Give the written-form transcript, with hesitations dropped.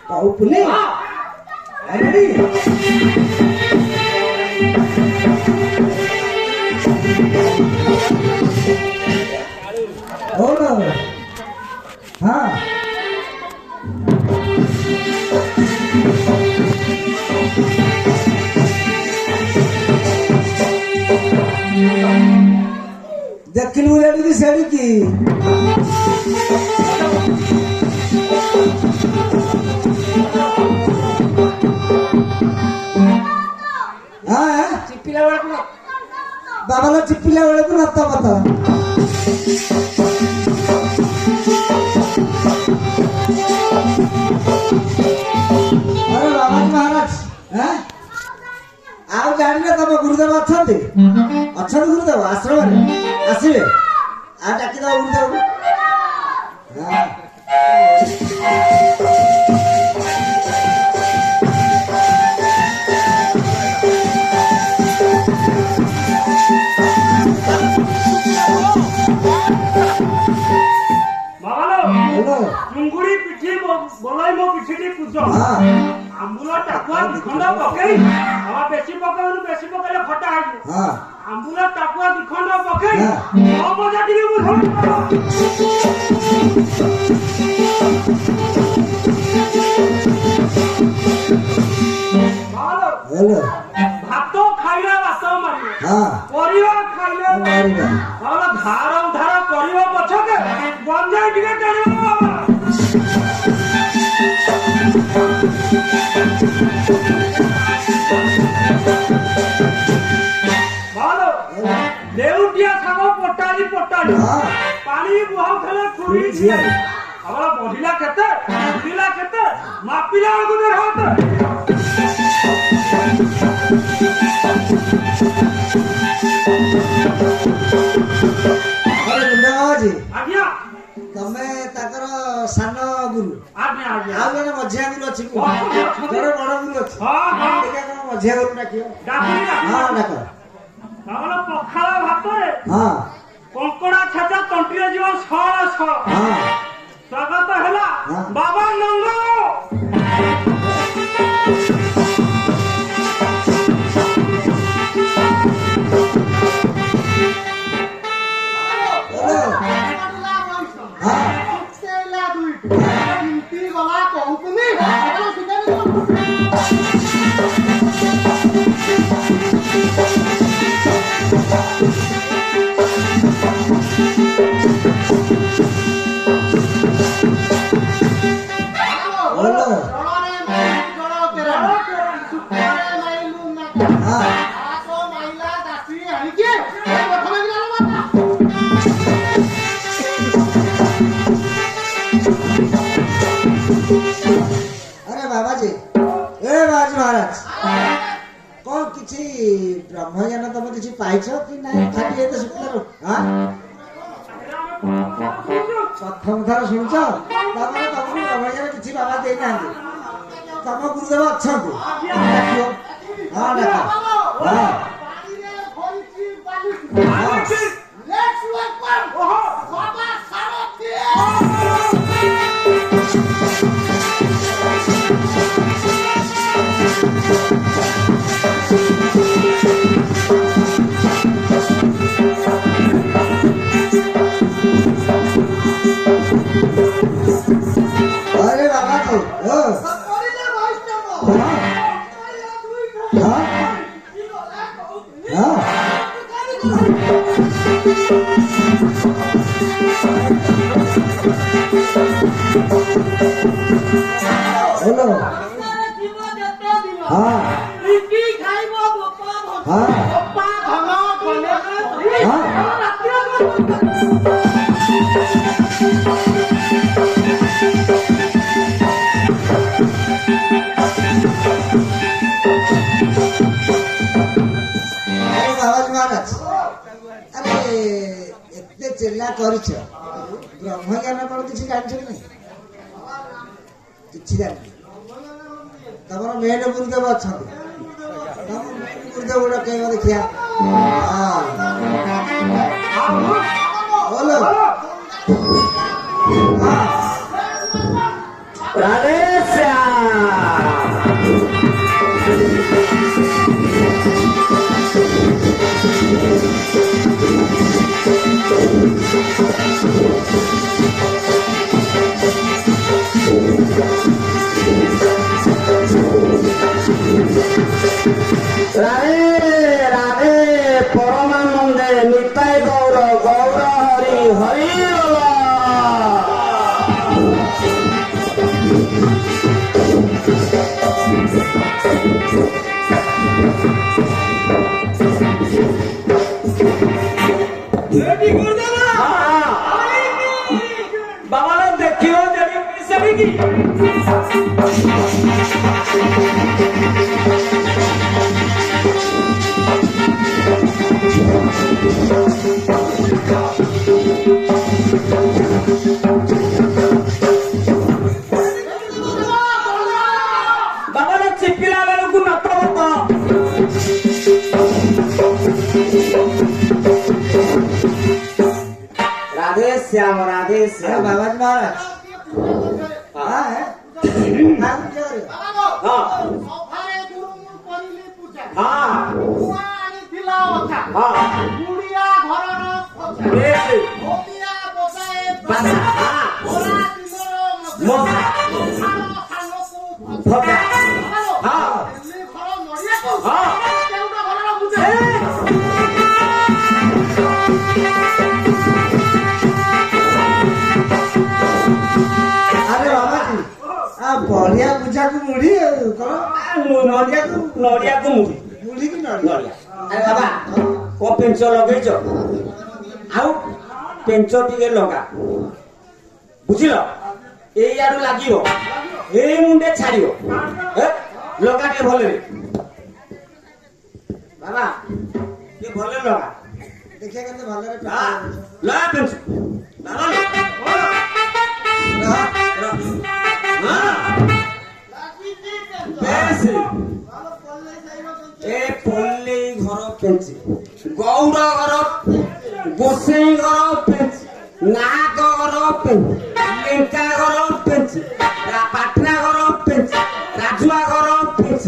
Paupuli. Ready? Oh no. हाँ. दक्षिण बुलाड़ी की साड़ी की बाबाला चिप्पिला वेळे पण आता पता अरे बाबा महाराज ଆଉ ଜାଣିଲେ ତମ ଗୁରୁଦେବ ଅଛନ୍ତି ଅଛନ୍ତି ଗୁରୁଦେବ ଆଶ୍ରମରେ ଆସିବେ ଆଉ ଡାକିଦବ ଗୁରୁଦେବକୁ चुंगुड़ी पिठी बोलाई मो पिठी पूछ आंबुला टाकुआ दिखंड पकई हवा बेसी पकई बेसी पकईले खटा है आंबुला टाकुआ दिखंड पकई ओ मजा टिके बुझो हेलो भात खाइले भात मारियो परिवा खाइले मारियो हमरा धार उधार करियो पछके गंजाई टिके टाणियो बालो देउटिया सागो पटाली पटाली पानी बुहाउ थले खुरी छिया हमरा बढिला केते बुढिला केते मापिला को दे हाथ अरे गुंडाजी आज्ञा तमे ताकर सान गुरु आज्ञा आज्ञा आ जने मझिया गुरु अछि जने बड़ गुरु अछि हां हां देखा कोन मझिया गुरु डाकियो डाकी हां डाक हमरा पखाला भातरे हां कंकड़ा छाचा तंटिरे जीव छळ छळ हां स्वागत हैला बाबा नंगो ब्रह्मज्ञान तुम किसी पाइछ कि नहीं खाली ये तो शुक्ल हां प्रथम थर सुनछ तमने तुमको ब्रह्मज्ञान किसी बाबा दे ना तम गुरुदेव अछंतु डाकियो हां डाका हां लेट्स वेलकम ओहो बाबा सारथी अरे बाबा जी ओ सपोरीले वैष्णव हां हां हेलो हां इकी खाइबो बप्पा हां बप्पा भलो कोने हां महाराज अरे एते चिल्ला करछ ब्रह्मज्ञान पर किसी जानछ नहीं किसी जान तमरो मेन गुरुदेव अछंती तम मेन गुरुदेव गुडा केवा देखिया हां बोलो हां राधे श्याम রাধে রাধে পরমানন্দে নিতাই গৌর গৌর হরি হরি বল। बाबा लोग देखियो जड़ी सभी की बाबा लोग चिप्पिला वालों को नत्ता बता राधे श्याम राधे अरे श्याम। बाबा जी महाराज हाँ है हाँ क्या हो रही है? हाँ हाँ हाँ बेस बसा हाँ मोसा फटा हाँ हाँ अरे बाबा जी आप बढ़िया पूजा को मुड़ी करो नडिया को नड़िया को मुड़ी मुड़ी की नडिया अरे बाबा को पेंच लगेच आउ पेंच टिके लगा बुझिल एई आडू लागियो एई मुंडे छाड़ियो लगा के भले बाबा ये भले लगा देखिए कहते भले रे हाँ लगा पेंच बाबा हाँ बेस ए पल्ली घर पेंच गौड़ घर गोसाई घर पेंच नाग घर पेंच लेंका घर पेंच पाटना घर पेंच राजुआ घर पेंच